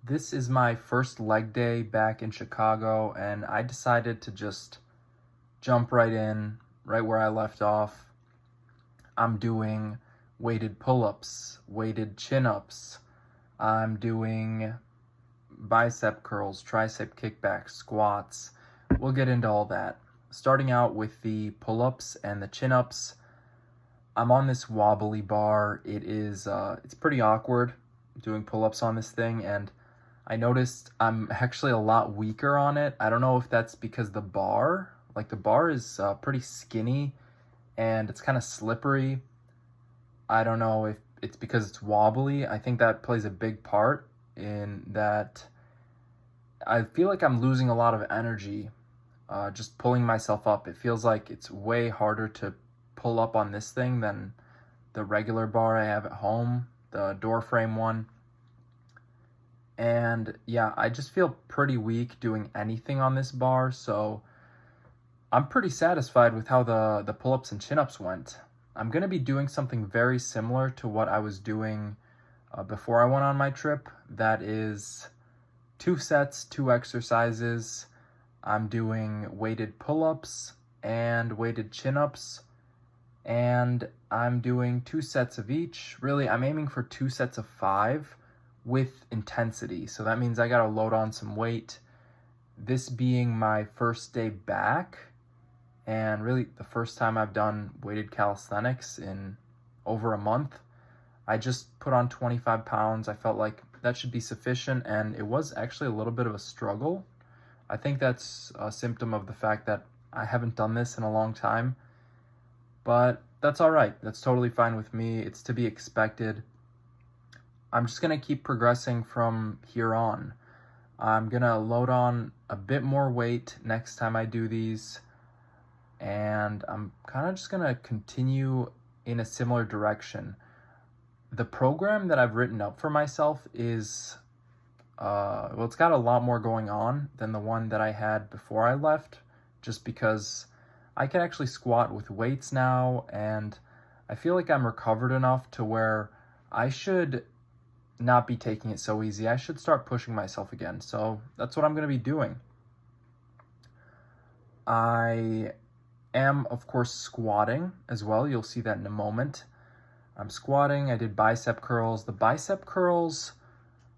This is my first leg day back in Chicago, and I decided to just jump right in, right where I left off. I'm doing weighted pull-ups, weighted chin-ups. I'm doing bicep curls, tricep kickbacks, squats. We'll get into all that. Starting out with the pull-ups and the chin-ups. I'm on this wobbly bar. It's pretty awkward doing pull-ups on this thing, and I noticed I'm actually a lot weaker on it. I don't know if that's because the bar is pretty skinny and it's kind of slippery. I don't know if it's because it's wobbly. I think that plays a big part in that. I feel like I'm losing a lot of energy just pulling myself up. It feels like it's way harder to pull up on this thing than the regular bar I have at home, the door frame one. And yeah, I just feel pretty weak doing anything on this bar, so I'm pretty satisfied with how the pull-ups and chin-ups went. I'm going to be doing something very similar to what I was doing before I went on my trip. That is 2 sets, 2 exercises. I'm doing weighted pull-ups and weighted chin-ups, and I'm doing 2 sets of each. Really, I'm aiming for 2 sets of 5 with intensity. So that means I gotta load on some weight. This being my first day back, and really the first time I've done weighted calisthenics in over a month. I just put on 25 pounds. I felt like that should be sufficient, and it was actually a little bit of a struggle. I think that's a symptom of the fact that I haven't done this in a long time, but that's all right. That's totally fine with me. It's to be expected. I'm just going to keep progressing from here on. I'm going to load on a bit more weight next time I do these, and I'm kind of just going to continue in a similar direction. The program that I've written up for myself is, it's got a lot more going on than the one that I had before I left, just because I can actually squat with weights now, and I feel like I'm recovered enough to where I should not be taking it so easy. I should start pushing myself again. So that's what I'm going to be doing. I am, of course, squatting as well. You'll see that in a moment. I'm squatting. I did bicep curls. The bicep curls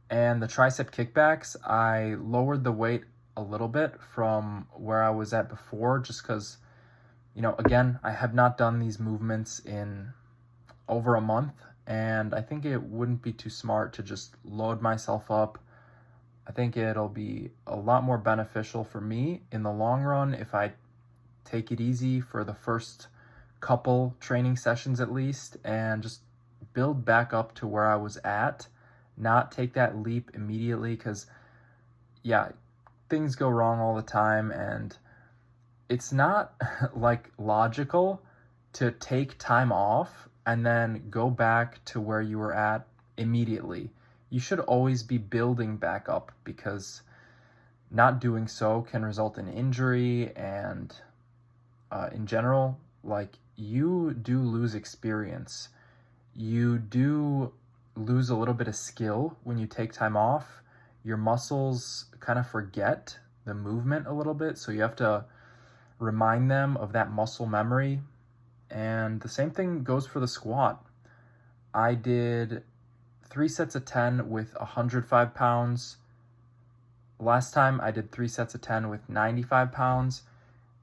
and the tricep kickbacks, I lowered the weight a little bit from where I was at before, just because, again, I have not done these movements in over a month. And I think it wouldn't be too smart to just load myself up. I think it'll be a lot more beneficial for me in the long run if I take it easy for the first couple training sessions at least, and just build back up to where I was at, not take that leap immediately, because yeah, things go wrong all the time, and it's not like logical to take time off and then go back to where you were at immediately. You should always be building back up, because not doing so can result in injury, and in general, like, you do lose experience. You do lose a little bit of skill when you take time off. Your muscles kind of forget the movement a little bit, so you have to remind them of that muscle memory. And the same thing goes for the squat. I did 3 sets of 10 with 105 pounds. Last time I did 3 sets of 10 with 95 pounds.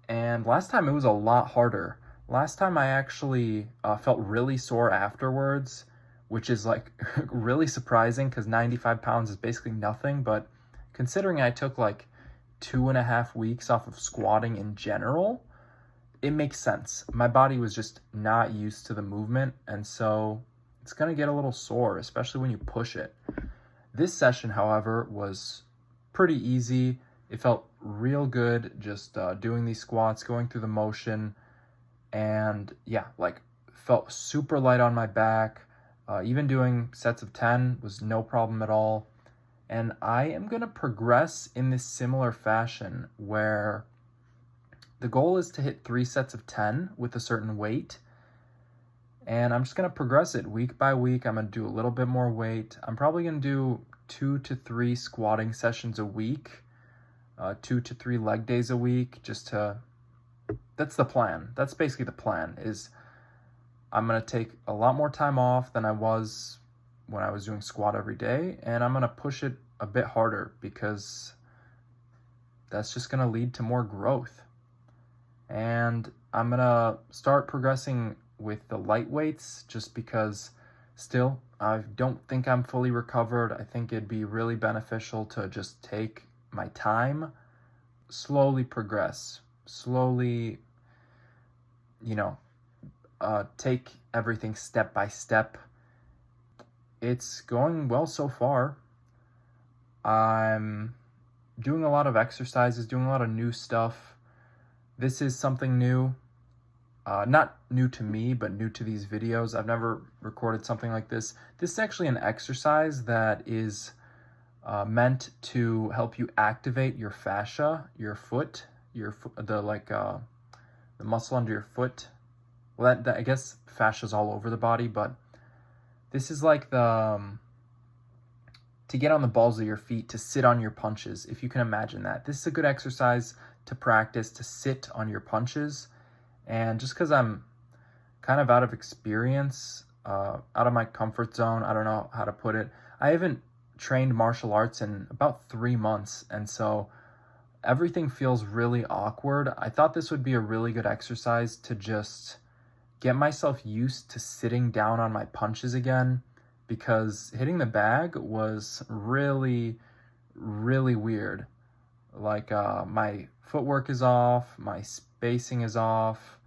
And last time it was a lot harder. Last time I actually felt really sore afterwards, which is like really surprising, because 95 pounds is basically nothing. But considering I took like 2.5 weeks off of squatting in general, it makes sense. My body was just not used to the movement, and so it's going to get a little sore, especially when you push it. This session, however, was pretty easy. It felt real good just doing these squats, going through the motion, and yeah, like, felt super light on my back. Even doing sets of 10 was no problem at all. And I am going to progress in this similar fashion, where the goal is to hit 3 sets of 10 with a certain weight. And I'm just going to progress it week by week. I'm going to do a little bit more weight. I'm probably going to do 2 to 3 squatting sessions a week, 2 to 3 leg days a week, that's the plan. That's basically the plan, is I'm going to take a lot more time off than I was when I was doing squat every day, and I'm going to push it a bit harder because that's just going to lead to more growth. And I'm going to start progressing with the light weights just because still I don't think I'm fully recovered. I think it'd be really beneficial to just take my time, slowly progress, slowly, take everything step by step. It's going well so far. I'm doing a lot of exercises, doing a lot of new stuff. This is something new. Not new to me, but new to these videos. I've never recorded something like this. This is actually an exercise that is meant to help you activate your fascia, your foot, the muscle under your foot. Well, I guess fascia is all over the body, but this is like to get on the balls of your feet, to sit on your punches, if you can imagine that. This is a good exercise to practice, to sit on your punches. And just because I'm kind of out of experience, out of my comfort zone, I don't know how to put it. I haven't trained martial arts in about 3 months, and so everything feels really awkward. I thought this would be a really good exercise to just get myself used to sitting down on my punches again, because hitting the bag was really, really weird. Like my footwork is off, my spacing is off,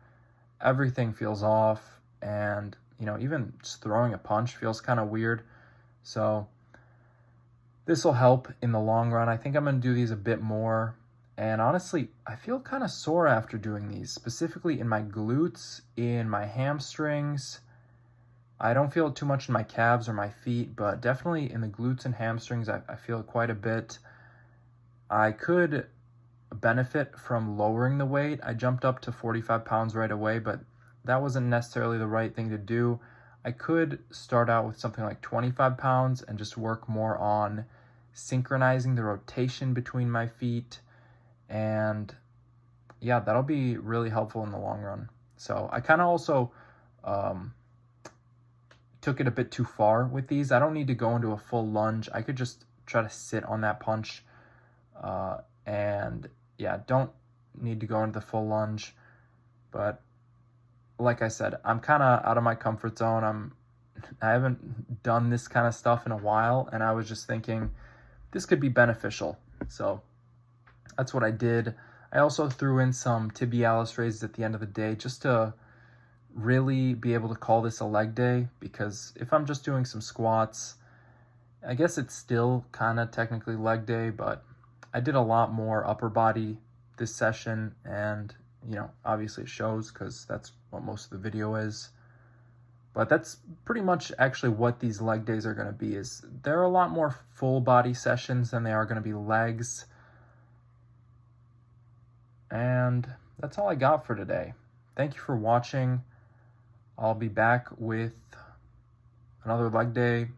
everything feels off, and even just throwing a punch feels kind of weird. So this will help in the long run. I think I'm going to do these a bit more. And honestly, I feel kind of sore after doing these, specifically in my glutes, in my hamstrings. I don't feel it too much in my calves or my feet, but definitely in the glutes and hamstrings, I feel it quite a bit. I could benefit from lowering the weight. I jumped up to 45 pounds right away, but that wasn't necessarily the right thing to do. I could start out with something like 25 pounds and just work more on synchronizing the rotation between my feet. And yeah, that'll be really helpful in the long run. So I kind of also took it a bit too far with these. I don't need to go into a full lunge. I could just try to sit on that punch. And yeah, don't need to go into the full lunge. But like I said, I'm kind of out of my comfort zone. I haven't done this kind of stuff in a while, and I was just thinking this could be beneficial. So that's what I did. I also threw in some tibialis raises at the end of the day just to really be able to call this a leg day, because if I'm just doing some squats, I guess it's still kind of technically leg day, but I did a lot more upper body this session, and obviously it shows because that's what most of the video is. But that's pretty much actually what these leg days are going to be. Is there are a lot more full body sessions than they are going to be legs. And that's all I got for today. Thank you for watching. I'll be back with another leg day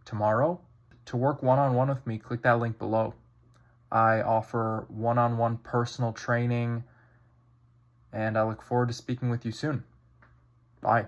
tomorrow. To work one-on-one with me, click that link below. I offer one-on-one personal training, and I look forward to speaking with you soon. Bye.